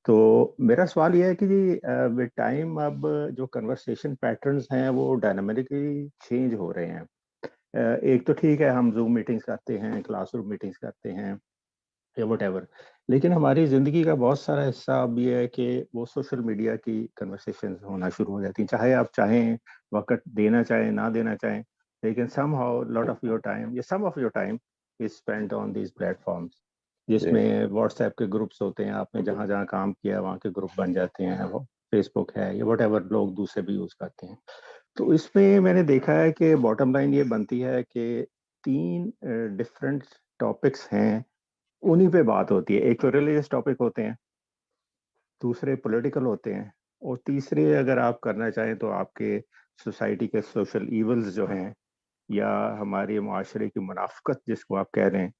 तो मेरा सवाल ये है कि जी विद टाइम अब जो कन्वर्सेशन पैटर्न्स हैं वो डायनामिकली चेंज हो रहे हैं। एक तो ठीक है, हम जूम मीटिंग्स करते हैं, क्लासरूम मीटिंग्स करते हैं या वट, लेकिन हमारी ज़िंदगी का बहुत सारा हिस्सा अब ये है कि वो सोशल मीडिया की कन्वर्सेशंस होना शुरू हो जाती हैं। चाहे आप चाहें, वक़्त देना चाहें, ना देना चाहें, लेकिन somehow lot of your time या some of your time is spent on these platforms, जी। जिसमें व्हाट्सऐप के ग्रुप्स होते हैं, आपने जहाँ-जहाँ काम किया वहाँ के ग्रुप बन जाते हैं, वो फेसबुक है या व्हाटएवर लोग दूसरे भी यूज़ करते हैं। तो इसमें मैंने देखा है कि बॉटम लाइन ये बनती है कि 3 डिफरेंट टॉपिक्स हैं, उन्हीं पे बात होती है। एक तो रिलीजियस टॉपिक होते हैं, दूसरे पॉलिटिकल होते हैं और तीसरे अगर आप करना चाहें तो आपके सोसाइटी के सोशल इवल्स जो हैं या हमारे माशरे की मुनाफ़्क़त जिसको आप कह रहे हैं,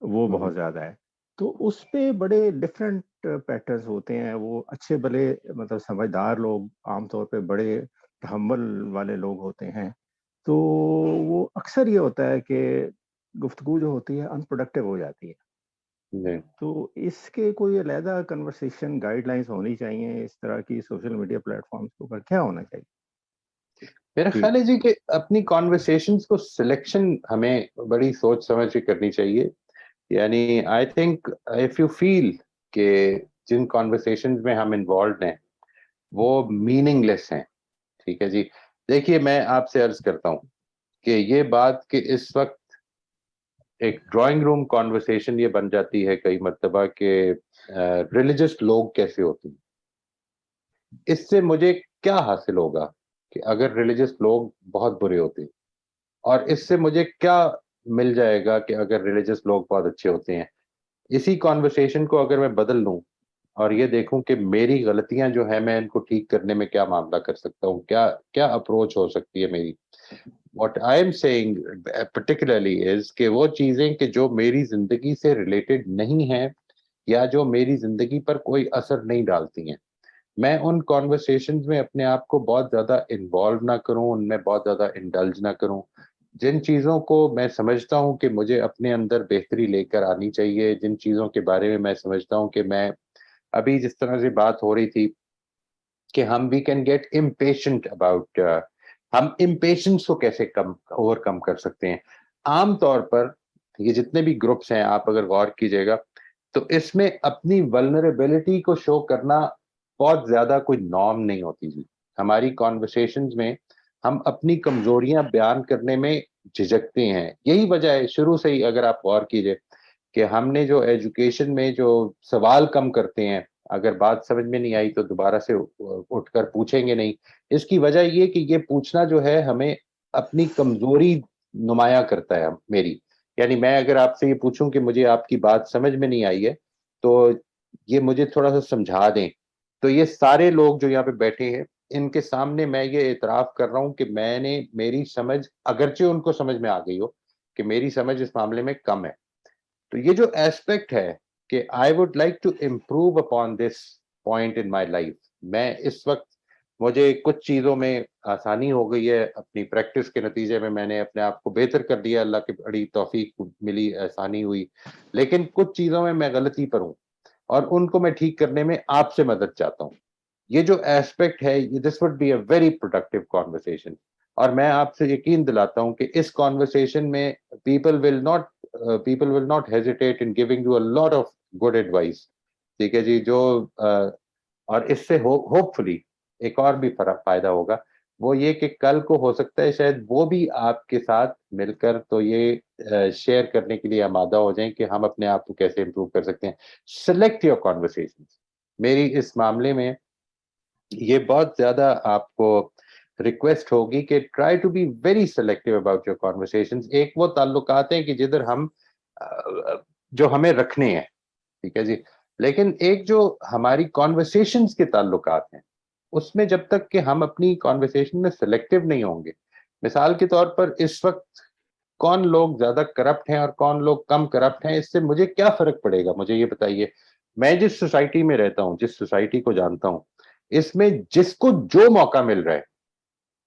वो हम्म। बहुत ज़्यादा है। तो उसपे बड़े डिफरेंट पैटर्न्स होते हैं, वो अच्छे-भले मतलब समझदार लोग आम तौर पे बड़े तहम्मुल वाले लोग होते हैं। तो वो अक्सर ये होता है कि गुफ्तगू जो होती है अनप्रोडक्टिव हो जाती है। जी। तो इसके कोई अलहदा कन्वर्सेशन गाइडलाइंस होनी चाहिए इस तरह की सोशल मीडिया प्लेटफ़ॉर्म्स के ऊपर, क्या होना चाहिए? मेरा जी। ख्याल है जी कि अपनी कॉन्वर्सेशंस को सिलेक्शन हमें बड़ी सोच समझ के करनी चाहिए। यानी I think if you feel कि जिन कॉन्वर्सेशंस में हम इन्वॉल्व्ड हैं, वो मीनिंगलेस हैं, ठीक है जी। देखिए, मैं आपसे अर्ज़ करता हूँ कि ये बात कि इस वक़्त एक ड्राइंग रूम कॉन्वर्सेशन ये बन जाती है कई मर्तबा कि रिलिजियस लोग कैसे होते हैं। इससे मुझे क्या हासिल होगा कि अगर रिलिजियस लोग बहुत बुरे होते हैं, और इससे मुझे क्या मिल जाएगा कि अगर रिलिजियस लोग बहुत अच्छे होते हैं। इसी कॉन्वर्सेशन को अगर मैं बदल लूँ और ये देखूँ कि मेरी गलतियाँ जो हैं, मैं इनको ठीक करने में क्या मामला कर सकता हूँ, क्या क्या अप्रोच हो सकती है मेरी। What I am saying particularly is कि वो चीज़ें कि जो मेरी ज़िंदगी से रिलेटेड नहीं हैं या जो मेरी ज़िंदगी पर कोई असर नहीं डालती हैं, मैं उन कॉन्वर्सेशंस में अपने आप को बहुत ज़्यादा इन्वॉल्व ना करूँ, उनमें बहुत ज़्यादा इंडल्ज ना करूँ। जिन चीज़ों को मैं समझता हूँ कि मुझे अपने अंदर बेहतरी लेकर आनी चाहिए, जिन चीज़ों के बारे में मैं समझता हूँ कि मैं अभी जिस तरह से बात हो रही थी कि हम we can get impatient about हम इम्पेशेंस को कैसे कम ओवरकम कर सकते हैं। आम तौर पर ये जितने भी ग्रुप्स हैं, आप अगर गौर कीजिएगा, तो इसमें अपनी वल्नरेबिलिटी को शो करना बहुत ज़्यादा कोई नॉर्म नहीं होती जी। हमारी कन्वर्सेशंस में हम अपनी कमज़ोरियाँ बयान करने में झिझकते हैं। यही वजह है शुरू से ही, अगर आप गौर कीजिए, कि हमने जो एजुकेशन में जो सवाल कम करते हैं, अगर बात समझ में नहीं आई तो दोबारा से उठकर पूछेंगे नहीं। इसकी वजह ये कि ये पूछना जो है हमें अपनी कमज़ोरी नुमायाँ करता है मेरी। यानी मैं अगर आपसे ये पूछूँ कि मुझे आपकी बात समझ में नहीं आई है, तो ये मुझे थोड़ा-सा समझा दें। तो ये सारे लोग जो यहाँ पे बैठे हैं, इनके सामने मैं ये एतराफ़ कर रहा हूँ कि मेरी समझ, अगरचे उनको समझ में आ गई हो, कि मेरी समझ इस मामले में कम है। तो ये जो एस्पेक्ट है कि I would like to improve upon this point in my life. मैं इस वक़्त, मुझे कुछ चीज़ों में आसानी हो गई है, अपनी प्रैक्टिस के नतीजे में मैंने अपने आप को बेहतर कर दिया, अल्लाह की बड़ी तौफ़ीक मिली, आसानी हुई। लेकिन कुछ चीज़ों में मैं गलती पर हूँ और उनको मैं ठीक करने में आपसे मदद चाहता हूँ। ये जो एस्पेक्ट है, ये this would be a very productive conversation, और मैं आपसे यकीन दिलाता हूँ कि इस कन्वर्सेशन में people will not hesitate in giving you a lot of good advice. ठीक है जी, और इससे होपफुली एक और भी फ़ायदा होगा, वो ये कि कल को हो सकता है शायद वो भी आपके साथ मिलकर तो ये शेयर करने के लिए आमादा हो जाएँ कि हम अपने आप को कैसे इम्प्रूव कर सकते हैं। Select your conversations. मेरी इस मामले में ये बहुत ज़्यादा आपको रिक्वेस्ट होगी कि try to be very selective about your conversations. एक वो ताल्लुकात हैं कि जिधर हम जो हमें रखने हैं, ठीक है जी। लेकिन एक जो हमारी कन्वर्सेशंस के ताल्लुकात हैं, उसमें जब तक कि हम अपनी कन्वर्सेशन में सिलेक्टिव नहीं होंगे, मिसाल के तौर पर इस वक़्त कौन लोग ज़्यादा करप्ट हैं और कौन लोग कम करप्ट हैं, इससे मुझे क्या फ़र्क पड़ेगा? मुझे ये बताइए। मैं जिस सोसाइटी में रहता हूँ, जिस सोसाइटी को जानता हूँ, इसमें जिसको जो मौका मिल रहा है,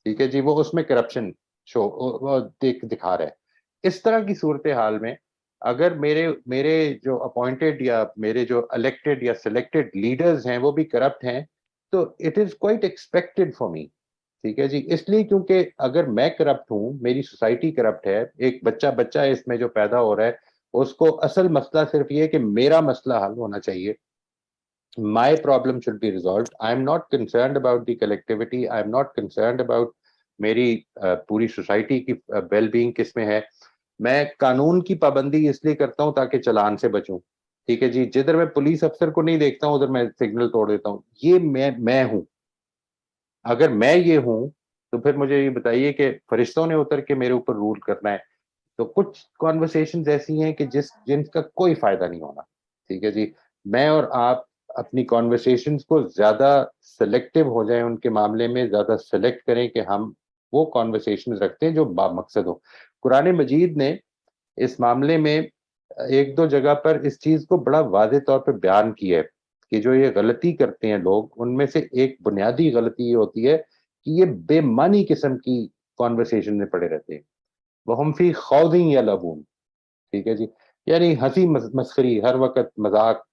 ठीक है जी, वो उसमें करप्शन शो दिखा रहा है। इस तरह की सूरत-ए-हाल में अगर मेरे मेरे जो अपॉइंटेड या मेरे जो इलेक्टेड या सिलेक्टेड लीडर्स हैं वो भी करप्ट हैं, तो it is quite expected for me. ठीक है जी, इसलिए क्योंकि अगर मैं करप्ट हूँ, मेरी सोसाइटी करप्ट है, एक बच्चा बच्चा इसमें जो पैदा हो रहा है, उसको असल मसला सिर्फ ये है कि मेरा मसला हल होना चाहिए, my problem should be resolved. I'm not concerned about the collectivity. I'm not concerned about मेरी पूरी सोसाइटी की वेल बीइंग किस में है। मैं कानून की पाबंदी इसलिए करता हूं ताकि चालान से बचूं। ठीक है जी, जिधर मैं पुलिस अफसर को नहीं देखता हूं उधर मैं सिग्नल तोड़ देता हूं। ये मैं हूं। अगर मैं ये हूं तो फिर मुझे ये बताइए कि फरिश्तों ने उतर के मेरे ऊपर रूल करना है। तो कुछ कॉन्वर्सेशंस ऐसी हैं कि जिनका कोई फायदा नहीं होना। ठीक है जी, मैं और आप अपनी कॉन्वर्सेशंस को ज्यादा सेलेक्टिव हो जाएं, उनके मामले में ज्यादा सेलेक्ट करें कि हम वो कॉन्वर्सेशंस रखते हैं जो बामकसद हो। कुरान मजीद ने इस मामले में एक दो जगह पर इस चीज को बड़ा वाज़ेह तौर पे बयान किया है कि जो ये गलती करते हैं लोग, उनमें से एक बुनियादी गलती ये होती है कि ये बेमानी किस्म की कॉन्वर्सेशन में पड़े रहते हैं। वहुम फी खौदिन यलअबून। ठीक है जी, यानी हंसी मस्खरी, हर वक्त मजाक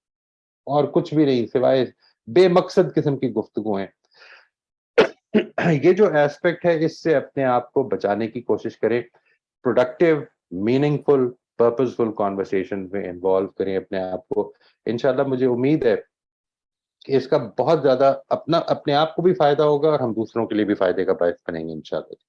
और कुछ भी नहीं सिवाय बेमकसद किस्म की गुफ्तगू है। ये जो एस्पेक्ट है इससे अपने आप को बचाने की कोशिश करें। प्रोडक्टिव, मीनिंगफुल, पर्पसफुल कॉन्वर्सेशन में इन्वॉल्व करें अपने आप को। इंशाल्लाह मुझे उम्मीद है कि इसका बहुत ज्यादा अपने आप को भी फायदा होगा और हम दूसरों के लिए भी फायदे का बायस बनेंगे इंशाल्लाह।